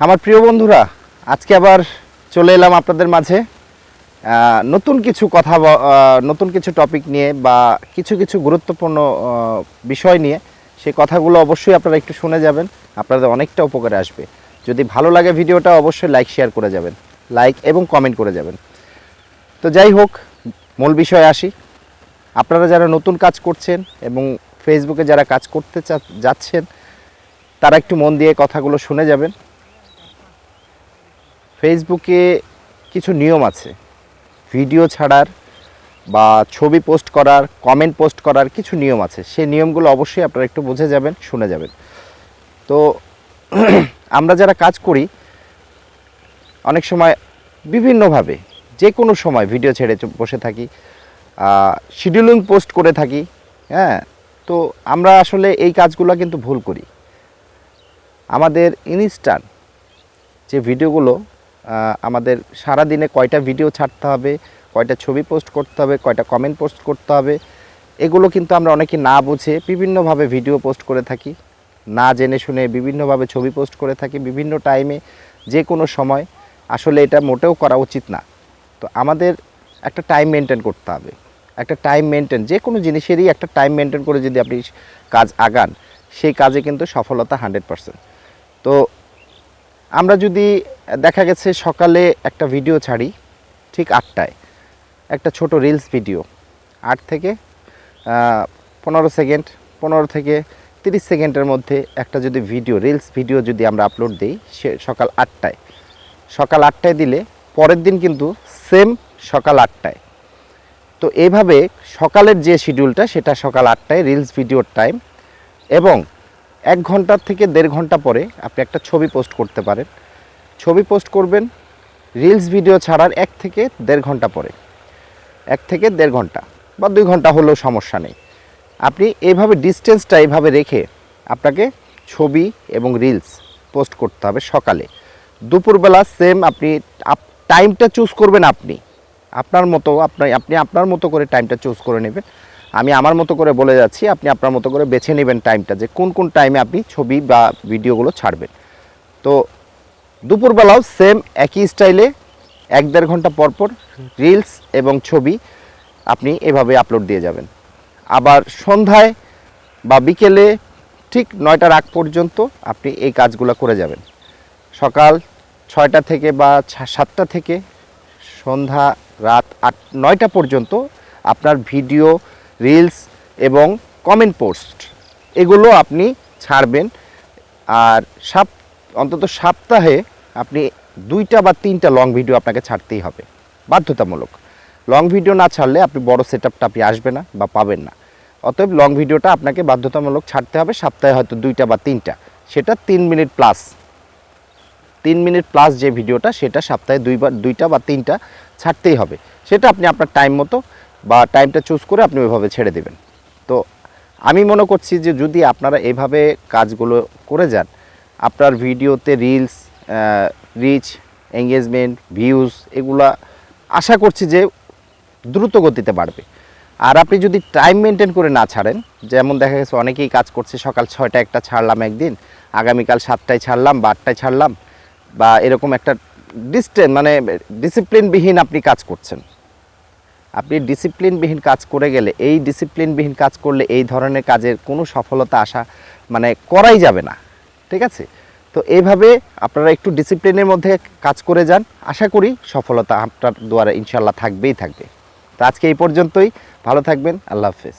আমার প্রিয় বন্ধুরা, আজকে আবার চলে এলাম আপনাদের মাঝে নতুন কিছু নতুন কিছু টপিক নিয়ে বা কিছু গুরুত্বপূর্ণ বিষয় নিয়ে। সেই কথাগুলো অবশ্যই আপনারা একটু শুনে যাবেন, আপনাদের অনেকটা উপকারে আসবে। যদি ভালো লাগে ভিডিওটা অবশ্যই লাইক শেয়ার করে যাবেন, লাইক এবং কমেন্ট করে যাবেন। তো যাই হোক, মূল বিষয়ে আসি। আপনারা যারা নতুন কাজ করছেন এবং ফেসবুকে যারা কাজ করতে যাচ্ছেন, তারা একটু মন দিয়ে কথাগুলো শুনে যাবেন। ফেসবুকে কিছু নিয়ম আছে, ভিডিও ছাড়ার বা ছবি পোস্ট করার, কমেন্ট পোস্ট করার কিছু নিয়ম আছে। সেই নিয়মগুলো অবশ্যই আপনারা একটু বুঝে যাবেন, শুনে যাবেন। তো আমরা যারা কাজ করি অনেক সময় বিভিন্নভাবে যে কোনো সময় ভিডিও ছেড়ে বসে থাকি, শিডিউলিং পোস্ট করে থাকি। হ্যাঁ, তো আমরা আসলে এই কাজগুলো কিন্তু ভুল করি। আমাদের ইনস্ট্যান্ট যে ভিডিওগুলো, আমাদের সারা দিনে কয়টা ভিডিও ছাড়তে হবে, কয়টা ছবি পোস্ট করতে হবে, কয়টা কমেন্ট পোস্ট করতে হবে, এগুলো কিন্তু আমরা অনেকে না বুঝে বিভিন্নভাবে ভিডিও পোস্ট করে থাকি, না জেনে শুনে বিভিন্নভাবে ছবি পোস্ট করে থাকি বিভিন্ন টাইমে, যে কোনো সময়। আসলে এটা মোটেও করা উচিত না। তো আমাদের একটা টাইম মেনটেন করতে হবে, একটা টাইম মেনটেন, যে কোনো জিনিসেরই একটা টাইম মেনটেন করে যদি আপনি কাজ আগান, সেই কাজে কিন্তু সফলতা 100%। তো আমরা যদি দেখা গেছে সকালে একটা ভিডিও ছাড়ি ঠিক 8টায়, একটা ছোট রিলস ভিডিও 8 থেকে 15 সেকেন্ড, 15 থেকে 30 সেকেন্ডের মধ্যে একটা যদি রিলস ভিডিও যদি আমরা আপলোড দিই সকাল 8টায় দিলে পরের দিন কিন্তু সেম সকাল 8টায়। তো এইভাবে সকালের যে শিডিউলটা সেটা সকাল 8টায় রিলস ভিডিওর টাইম, এবং 1 ঘন্টা থেকে 1.5 ঘন্টা পরে আপনি একটা ছবি পোস্ট করতে পারেন। ছবি পোস্ট করবেন রিলস ভিডিও ছাড়ার 1 থেকে 1.5 ঘন্টা পরে, 1 থেকে 1.5 ঘন্টা বা 2 ঘন্টা হলেও সমস্যা নেই। আপনি এইভাবে ডিস্টেন্সটা এইভাবে রেখে আপনাকে ছবি এবং রিলস পোস্ট করতে হবে সকালে। দুপুরবেলা সেম আপনি টাইমটা চুজ করবেন, আপনি আপনার মতো আপনি আপনার মতো করে টাইমটা চুজ করে নেবেন। আমি আমার মতো করে বলে যাচ্ছি, আপনি আপনার মতো করে বেছে নেবেন টাইমটা, যে কোন টাইমে আপনি ছবি বা ভিডিওগুলো ছাড়বেন। তো দুপুরবেলাও সেম একই স্টাইলে 1-1.5 ঘন্টা পরপর রিলস এবং ছবি আপনি এভাবে আপলোড দিয়ে যাবেন। আবার সন্ধ্যায় বা বিকেলে ঠিক 9টার আগ পর্যন্ত আপনি এই কাজগুলো করে যাবেন। সকাল 6টা থেকে বা 7টা থেকে সন্ধ্যা রাত 9টা পর্যন্ত আপনার ভিডিও, রিলস এবং কমেন্ট পোস্ট এগুলো আপনি ছাড়বেন। আর অন্তত সপ্তাহে আপনি 2টা বা 3টা লং ভিডিও আপনাকে ছাড়তেই হবে, বাধ্যতামূলক। লং ভিডিও না ছাড়লে আপনি বড় সেটআপটা আপনি আসবে না বা পাবেন না। অতএব লং ভিডিওটা আপনাকে বাধ্যতামূলক ছাড়তে হবে, সপ্তাহে হয়তো 2টা বা 3টা, সেটা 3 মিনিট প্লাস। 3 মিনিট প্লাস যে ভিডিওটা, সেটা সপ্তাহে 2টা বা 3টা ছাড়তেই হবে। সেটা আপনি আপনার টাইম মতো বা টাইমটা চুজ করে আপনি ওইভাবে ছেড়ে দেবেন। তো আমি মনে করছি যে যদি আপনারা এভাবে কাজগুলো করে যান, আপনার ভিডিওতে রিলস, রিচ, এঙ্গেজমেন্ট, ভিউজ এগুলা আশা করছি যে দ্রুত গতিতে বাড়বে। আর আপনি যদি টাইম মেনটেন করে না ছাড়েন, যেমন দেখা গেছে অনেকেই কাজ করছে সকাল 6টায় একটা ছাড়লাম একদিন, আগামীকাল 7টায় ছাড়লাম বা 8টায় ছাড়লাম, বা এরকম একটা ডিসিপ্লিনবিহীন আপনি কাজ করছেন। আপনি ডিসিপ্লিনবিহীন কাজ করে গেলে, এই ডিসিপ্লিনবিহীন কাজ করলে এই ধরনের কাজের কোনো সফলতা আসা করাই যাবে না, ঠিক আছে? তো এইভাবে আপনারা একটু ডিসিপ্লিনের মধ্যে কাজ করে যান, আশা করি সফলতা আপনার দ্বারা ইনশাল্লাহ থাকবেই থাকবে। তো আজকে এই পর্যন্তই, ভালো থাকবেন, আল্লাহ হাফেজ।